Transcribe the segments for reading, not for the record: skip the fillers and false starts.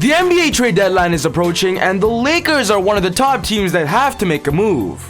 The NBA trade deadline is approaching, and the Lakers are one of the top teams that have to make a move.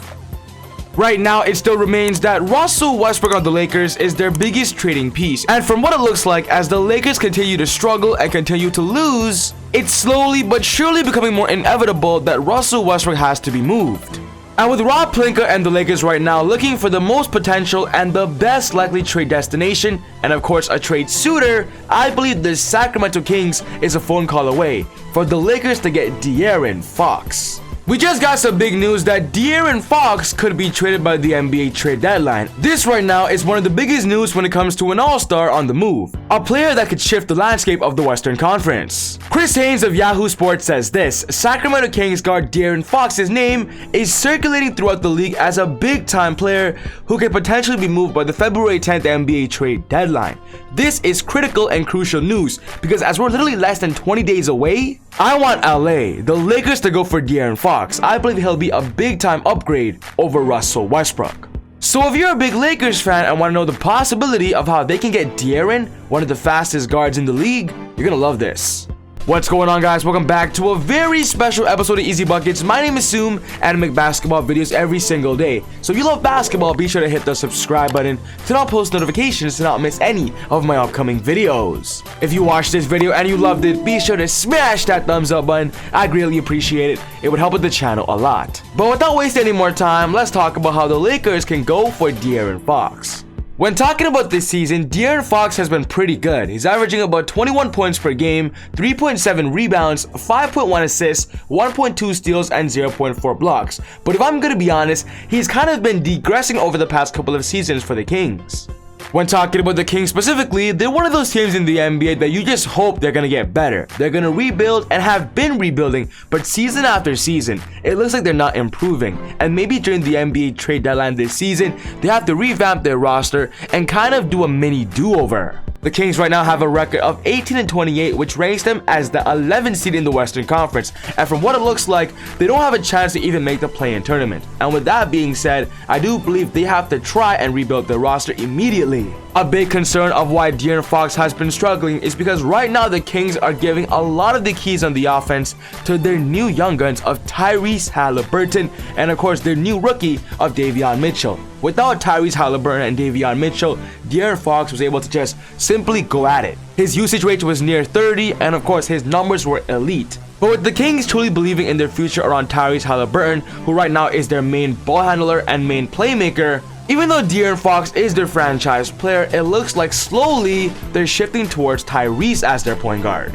Right now, it still remains that Russell Westbrook of the Lakers is their biggest trading piece, and from what it looks like, as the Lakers continue to struggle and continue to lose, it's slowly but surely becoming more inevitable that Russell Westbrook has to be moved. And with Rob Pelinka and the Lakers right now looking for the most potential and the best likely trade destination, and of course a trade suitor, I believe the Sacramento Kings is a phone call away for the Lakers to get De'Aaron Fox. We just got some big news that De'Aaron Fox could be traded by the NBA trade deadline. This right now is one of the biggest news when it comes to an all-star on the move. A player that could shift the landscape of the Western Conference. Chris Haynes of Yahoo Sports says this: Sacramento Kings guard De'Aaron Fox's name is circulating throughout the league as a big-time player who could potentially be moved by the February 10th NBA trade deadline. This is critical and crucial news because as we're literally less than 20 days away, I want LA, the Lakers, to go for De'Aaron Fox. I believe he'll be a big-time upgrade over Russell Westbrook. So if you're a big Lakers fan and want to know the possibility of how they can get De'Aaron, one of the fastest guards in the league, you're gonna love this. What's going on, guys? Welcome back to a very special episode of Easy Buckets. My name is Soom, and I make basketball videos every single day. So if you love basketball, be sure to hit the subscribe button, turn on post notifications to not miss any of my upcoming videos. If you watched this video and you loved it, be sure to smash that thumbs up button. I'd really appreciate it. It would help with the channel a lot. But without wasting any more time, let's talk about how the Lakers can go for De'Aaron Fox. When talking about this season, De'Aaron Fox has been pretty good. He's averaging about 21 points per game, 3.7 rebounds, 5.1 assists, 1.2 steals, and 0.4 blocks. But if I'm gonna be honest, he's kind of been degressing over the past couple of seasons for the Kings. When talking about the Kings specifically, they're one of those teams in the NBA that you just hope they're gonna get better. They're gonna rebuild and have been rebuilding, but season after season, it looks like they're not improving. And maybe during the NBA trade deadline this season, they have to revamp their roster and kind of do a mini do-over. The Kings right now have a record of 18-28, which ranks them as the 11th seed in the Western Conference. And from what it looks like, they don't have a chance to even make the play-in tournament. And with that being said, I do believe they have to try and rebuild their roster immediately. A big concern of why De'Aaron Fox has been struggling is because right now the Kings are giving a lot of the keys on the offense to their new young guns of Tyrese Haliburton and of course their new rookie of Davion Mitchell. Without Tyrese Haliburton and Davion Mitchell, De'Aaron Fox was able to just simply go at it. His usage rate was near 30 and of course his numbers were elite. But with the Kings truly believing in their future around Tyrese Haliburton, who right now is their main ball handler and main playmaker, even though De'Aaron Fox is their franchise player, it looks like slowly they're shifting towards Tyrese as their point guard.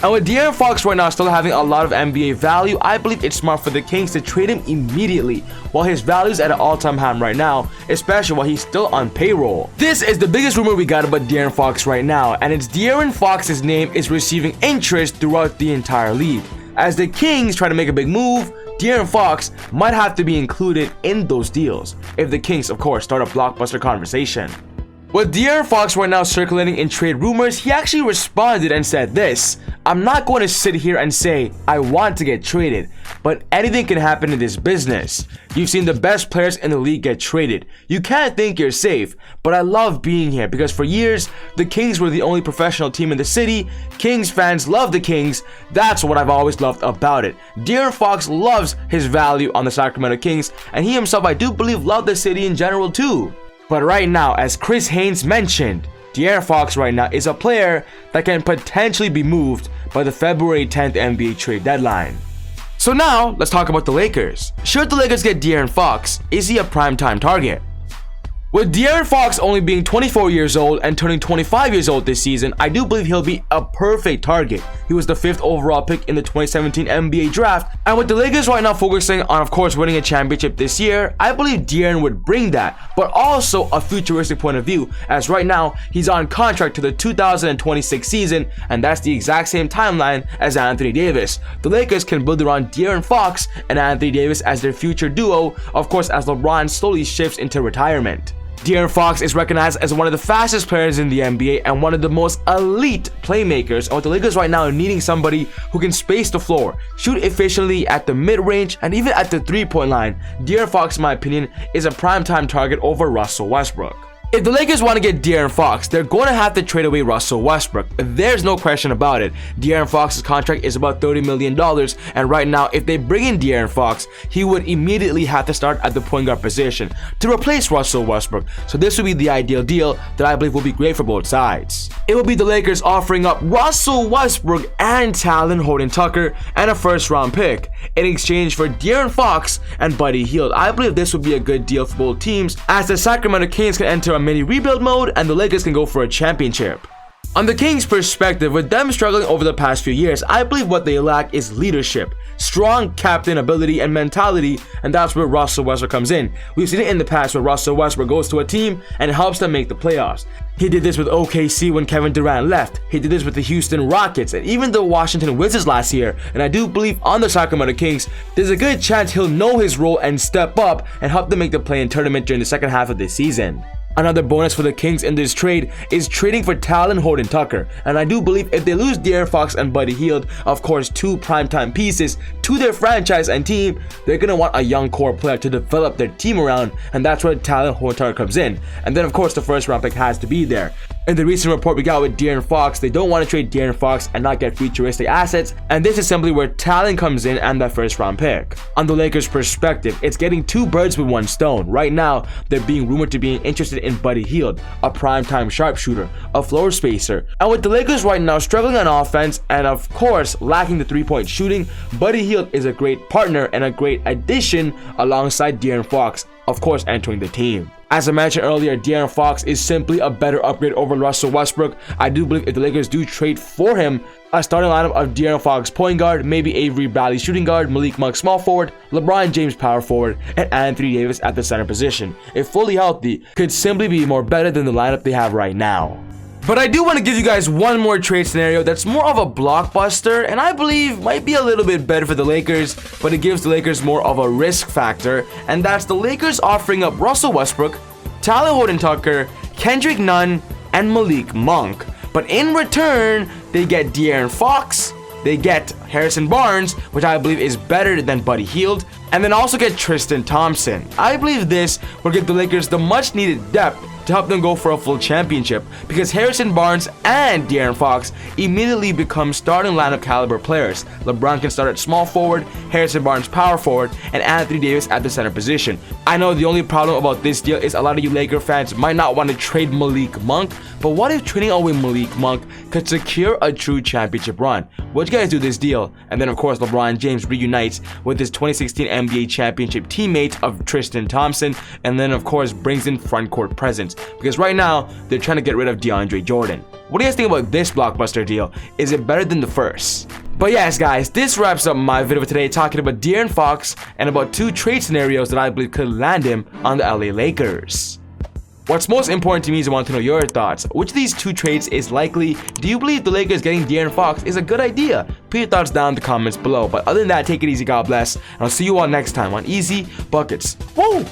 And with De'Aaron Fox right now still having a lot of NBA value, I believe it's smart for the Kings to trade him immediately while his value is at an all-time high right now, especially while he's still on payroll. This is the biggest rumor we got about De'Aaron Fox right now, and it's De'Aaron Fox's name is receiving interest throughout the entire league. As the Kings try to make a big move, De'Aaron Fox might have to be included in those deals, if the Kings, of course, start a blockbuster conversation. With De'Aaron Fox right now circulating in trade rumors, he actually responded and said this: I'm not going to sit here and say I want to get traded, but anything can happen in this business. You've seen the best players in the league get traded. You can't think you're safe, but I love being here because for years, the Kings were the only professional team in the city. Kings fans love the Kings. That's what I've always loved about it. De'Aaron Fox loves his value on the Sacramento Kings, and he himself, I do believe, loved the city in general too. But right now, as Chris Haynes mentioned, De'Aaron Fox right now is a player that can potentially be moved by the February 10th NBA trade deadline. So now, let's talk about the Lakers. Should the Lakers get De'Aaron Fox, is he a primetime target? With De'Aaron Fox only being 24 years old and turning 25 years old this season, I do believe he'll be a perfect target. He was the 5th overall pick in the 2017 NBA draft, and with the Lakers right now focusing on, of course, winning a championship this year, I believe De'Aaron would bring that, but also a futuristic point of view, as right now, he's on contract to the 2026 season, and that's the exact same timeline as Anthony Davis. The Lakers can build around De'Aaron Fox and Anthony Davis as their future duo, of course, as LeBron slowly shifts into retirement. De'Aaron Fox is recognized as one of the fastest players in the NBA and one of the most elite playmakers, and with the Lakers right now needing somebody who can space the floor, shoot efficiently at the mid-range, and even at the three-point line, De'Aaron Fox, in my opinion, is a primetime target over Russell Westbrook. If the Lakers want to get De'Aaron Fox, they're going to have to trade away Russell Westbrook. There's no question about it. De'Aaron Fox's contract is about $30 million, and right now, if they bring in De'Aaron Fox, he would immediately have to start at the point guard position to replace Russell Westbrook. So this would be the ideal deal that I believe will be great for both sides. It will be the Lakers offering up Russell Westbrook and Talen Horton-Tucker and a first-round pick in exchange for De'Aaron Fox and Buddy Hield. I believe this would be a good deal for both teams, as the Sacramento Kings can enter a mini rebuild mode and the Lakers can go for a championship. On the Kings' perspective, with them struggling over the past few years, I believe what they lack is leadership, strong captain ability and mentality, and that's where Russell Westbrook comes in. We've seen it in the past where Russell Westbrook goes to a team and helps them make the playoffs. He did this with OKC when Kevin Durant left. He did this with the Houston Rockets and even the Washington Wizards last year. And I do believe on the Sacramento Kings, there's a good chance he'll know his role and step up and help them make the play-in tournament during the second half of this season. Another bonus for the Kings in this trade is trading for Talen Horton-Tucker, and I do believe if they lose De'Aaron Fox and Buddy Hield, of course two primetime pieces to their franchise and team, they're going to want a young core player to develop their team around, and that's where Talen Horton-Tucker comes in. And then of course the first round pick has to be there. In the recent report we got with De'Aaron Fox, they don't want to trade De'Aaron Fox and not get futuristic assets, and this is simply where Talen comes in and that first round pick. On the Lakers' perspective, it's getting two birds with one stone. Right now, they're being rumored to be interested in Buddy Hield, a primetime sharpshooter, a floor spacer. And with the Lakers right now struggling on offense and of course lacking the three-point shooting, Buddy Hield is a great partner and a great addition alongside De'Aaron Fox, of course entering the team. As I mentioned earlier, De'Aaron Fox is simply a better upgrade over Russell Westbrook. I do believe if the Lakers do trade for him, a starting lineup of De'Aaron Fox point guard, maybe Avery Bradley shooting guard, Malik Monk small forward, LeBron James power forward, and Anthony Davis at the center position, if fully healthy, could simply be more better than the lineup they have right now. But I do want to give you guys one more trade scenario that's more of a blockbuster and I believe might be a little bit better for the Lakers, but it gives the Lakers more of a risk factor, and that's the Lakers offering up Russell Westbrook, Talen Horton-Tucker, Kendrick Nunn, and Malik Monk. But in return, they get De'Aaron Fox, they get Harrison Barnes, which I believe is better than Buddy Hield, and then also get Tristan Thompson. I believe this will give the Lakers the much needed depth to help them go for a full championship, because Harrison Barnes and De'Aaron Fox immediately become starting lineup caliber players. LeBron can start at small forward, Harrison Barnes power forward, and Anthony Davis at the center position. I know the only problem about this deal is a lot of you Laker fans might not want to trade Malik Monk, but what if trading away Malik Monk could secure a true championship run? What you guys do this deal? And then of course LeBron James reunites with his 2016 NBA championship teammate of Tristan Thompson, and then of course brings in front court presence, because right now they're trying to get rid of DeAndre Jordan. What do you guys think about this blockbuster deal? Is it better than the first? But yes guys, this wraps up my video for today, talking about De'Aaron Fox and about two trade scenarios that I believe could land him on the LA Lakers. What's most important to me is I want to know your thoughts. Which of these two trades is likely? Do you believe the Lakers getting De'Aaron Fox is a good idea? Put your thoughts down in the comments below. But other than that, take it easy, God bless, and I'll see you all next time on Easy Buckets. Woo!